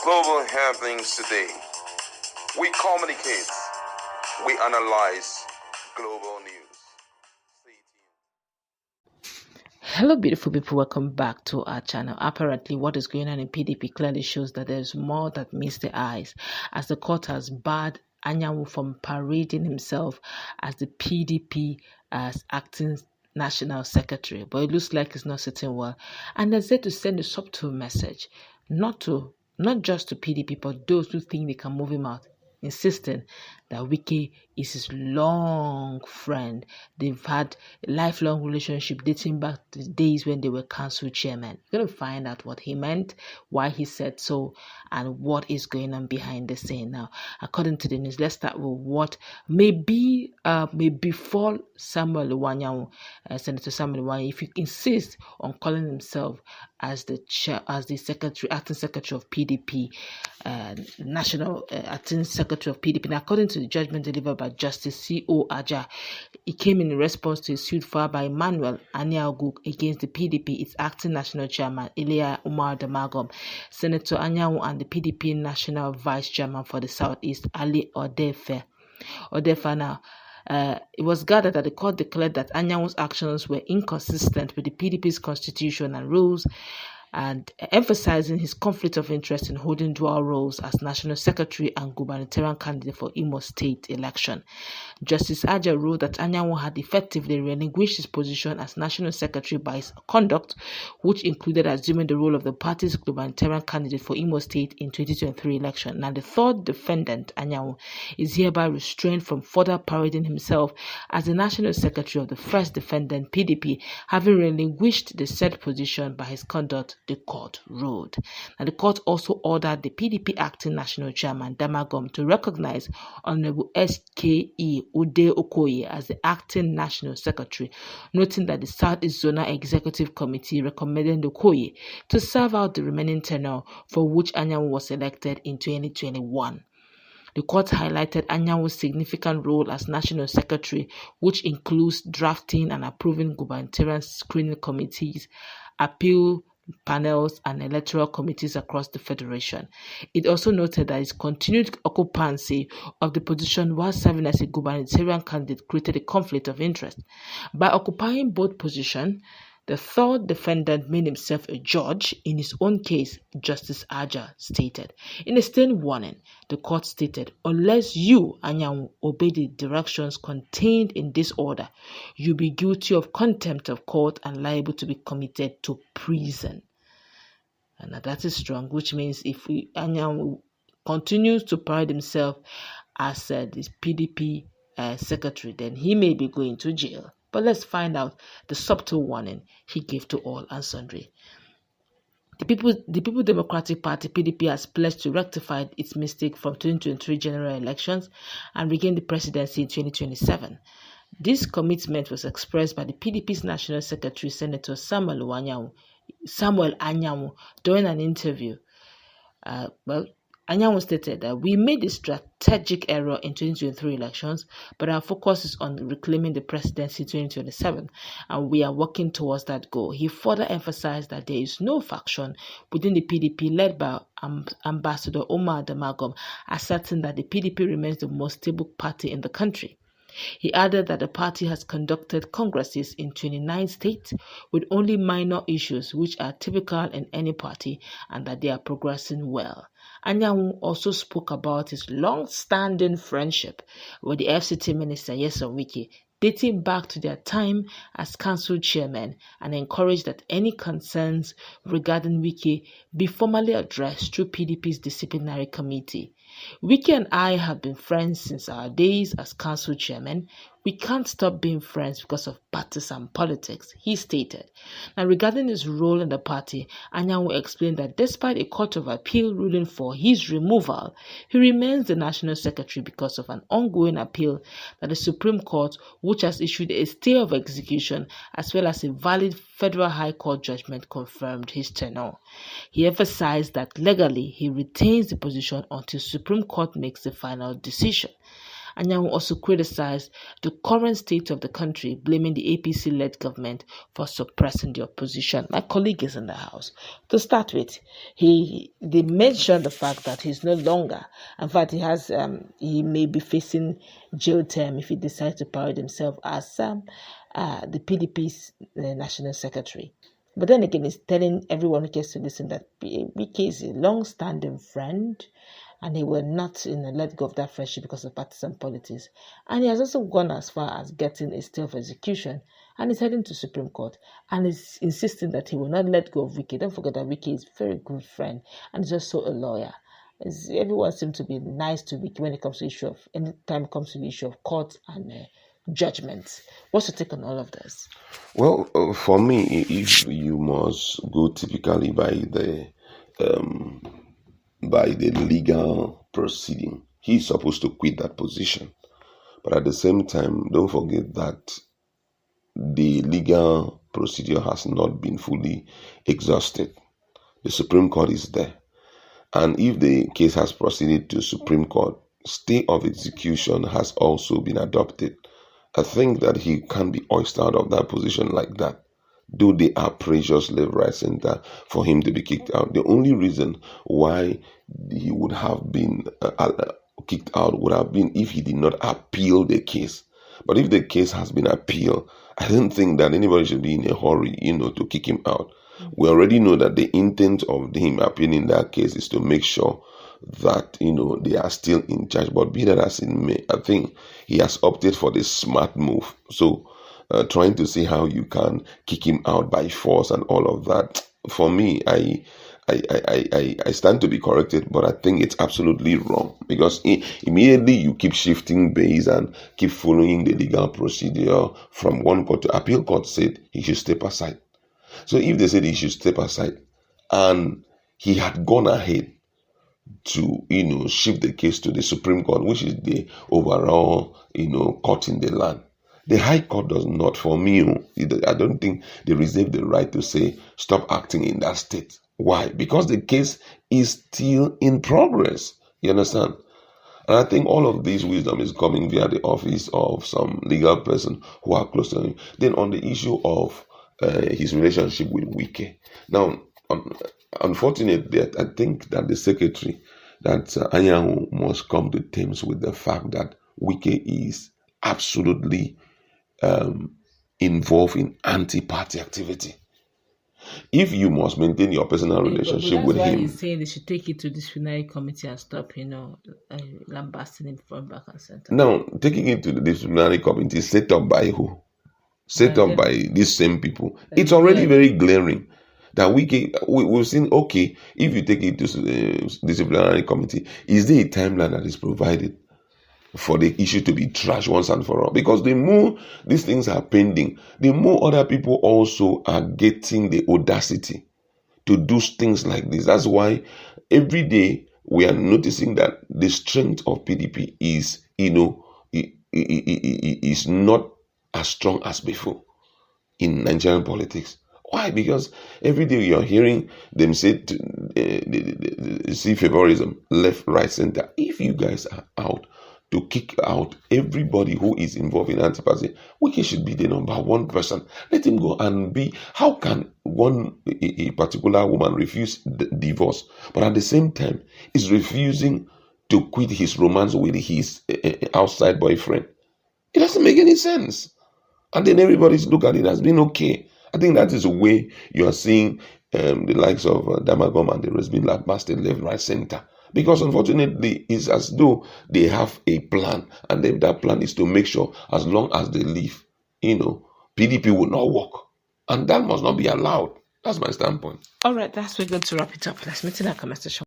Global happenings today. We communicate. We analyze global news. Stay tuned. Hello beautiful people, welcome back to our channel. Apparently what is going on in PDP clearly shows that there's more that meets the eyes, as the court has barred Anyanwu from parading himself as the PDP as acting national secretary, but it looks like it's not sitting well, and they're said to send a subtle message not just to PDP but those who think they can move him out, insisting that Wike is his long friend. They've had a lifelong relationship dating back to the days when they were council chairman. We're going to find out what he meant, why he said so, and what is going on behind the scene. Now, according to the news, let's start with what may befall Samuel Anyanwu, Senator Samuel Anyanwu, if he insists on calling himself as the acting secretary of PDP, national acting secretary of PDP. Now, according to the judgment delivered by Justice C.O. Aja, it came in response to a suit filed by Emmanuel Anyanwu against the PDP, its acting national chairman, Elia Umar Damagum, Senator Anyanwu, and the PDP national vice chairman for the Southeast, Ali Odefe. Now, it was gathered that the court declared that Anyanwu's actions were inconsistent with the PDP's constitution and rules, and emphasizing his conflict of interest in holding dual roles as national secretary and gubernatorial candidate for Imo State election. Justice Aja ruled that Anyanwu had effectively relinquished his position as national secretary by his conduct, which included assuming the role of the party's gubernatorial candidate for Imo State in 2023 election. Now, the third defendant, Anyanwu, is hereby restrained from further parading himself as the national secretary of the first defendant, PDP, having relinquished the said position by his conduct, the court ruled. Now, the court also ordered the PDP acting national chairman, Damagum, to recognize Honorable S.K.E. Ude Okoye as the acting national secretary, noting that the Southeast Zonal Executive Committee recommended Okoye to serve out the remaining tenure for which Anyanwu was elected in 2021. The court highlighted Anyanwu's significant role as national secretary, which includes drafting and approving gubernatorial screening committees, appeal panels, and electoral committees across the federation. It also noted that his continued occupancy of the position while serving as a gubernatorial candidate created a conflict of interest. By occupying both positions, the third defendant made himself a judge in his own case, Justice Aja stated. In a stern warning, the court stated, unless you, Anyanwu, obey the directions contained in this order, you'll be guilty of contempt of court and liable to be committed to prison. And that is strong, which means if Anyanwu continues to parade himself as this PDP secretary, then he may be going to jail. But let's find out the subtle warning he gave to all and sundry. The People Democratic Party, PDP, has pledged to rectify its mistake from 2023 general elections and regain the presidency in 2027. This commitment was expressed by the PDP's National Secretary, Senator Samuel Anyanwu, during an interview. Anyanwu stated that we made a strategic error in 2023 elections, but our focus is on reclaiming the presidency in 2027, and we are working towards that goal. He further emphasized that there is no faction within the PDP led by Ambassador Omar Damagum, asserting that the PDP remains the most stable party in the country. He added that the party has conducted congresses in 29 states with only minor issues which are typical in any party, and that they are progressing well. Anyanwu also spoke about his long-standing friendship with the FCT minister Nyesom Wike, dating back to their time as council chairman, and encouraged that any concerns regarding Wike be formally addressed through PDP's disciplinary committee. Wike and I have been friends since our days as council chairman. We can't stop being friends because of partisan politics, he stated. Now, regarding his role in the party, Anyanwu explained that despite a court of appeal ruling for his removal, he remains the national secretary because of an ongoing appeal that the Supreme Court, which has issued a stay of execution as well as a valid federal high court judgment, confirmed his tenure. He emphasized that legally he retains the position until Supreme Court makes the final decision. Anyanwu also criticized the current state of the country, blaming the APC-led government for suppressing the opposition. My colleague is in the house. To start with, they mentioned the fact that he's no longer, in fact, he may be facing jail term if he decides to parade himself as the PDP's national secretary. But then again, he's telling everyone who gets to listen that Wike is a long-standing friend, and he will not let go of that friendship because of partisan politics. And he has also gone as far as getting a stay of execution, and he's heading to Supreme Court, and is insisting that he will not let go of Wike. Don't forget that Wike is a very good friend, and he's also a lawyer. Everyone seems to be nice to Wike when it comes to anytime it comes to the issue of court and judgments. What's your take on all of this? Well, for me, if you must go typically by the legal proceeding, he's supposed to quit that position. But at the same time, don't forget that the legal procedure has not been fully exhausted. The Supreme Court is there. And if the case has proceeded to Supreme Court, stay of execution has also been adopted. I think that he can't be hoisted out of that position like that. Though they are precious left, right, center for him to be kicked out. The only reason why he would have been kicked out would have been if he did not appeal the case. But if the case has been appealed, I don't think that anybody should be in a hurry, to kick him out. We already know that the intent of him appealing that case is to make sure that, they are still in charge. But be that as it may, I think he has opted for the smart move. So trying to see how you can kick him out by force and all of that, for me, I stand to be corrected, but I think it's absolutely wrong, because immediately you keep shifting base and keep following the legal procedure from one court to appeal court said he should step aside. So if they said he should step aside and he had gone ahead to, shift the case to the Supreme Court, which is the overall, court in the land, the High Court does not, for me, I don't think they reserve the right to say, stop acting in that state. Why? Because the case is still in progress. You understand? And I think all of this wisdom is coming via the office of some legal person who are close to him. Then on the issue of his relationship with Wike. Now, unfortunately, I think that the secretary, that Anyanwu, must come to terms with the fact that Wike is absolutely involved in anti-party activity. If you must maintain your personal relationship with him, that's why he's saying they should take it to the disciplinary committee and stop, lambasting him from back and center. Now, taking it to the disciplinary committee set up by who? Set up by these same people. It's already very glaring that we've seen, okay, if you take it to the disciplinary committee, is there a timeline that is provided for the issue to be trashed once and for all? Because the more these things are pending, the more other people also are getting the audacity to do things like this. That's why every day we are noticing that the strength of PDP is, is not as strong as before in Nigerian politics. Why? Because every day you're hearing them say see favorism, left, right, center. If you guys are out to kick out everybody who is involved in anti-party, Wike should be the number one person. Let him go and be. How can a particular woman refuse divorce, but at the same time is refusing to quit his romance with his outside boyfriend? It doesn't make any sense. And then everybody's look at it as being okay. I think that is the way you are seeing the likes of Damagum and the rest being lambasted left, right, center. Because unfortunately, it's as though they have a plan, and then that plan is to make sure as long as they leave, PDP will not work. And that must not be allowed. That's my standpoint. All right, that's we're going to wrap it up. Let's meet in our comment section.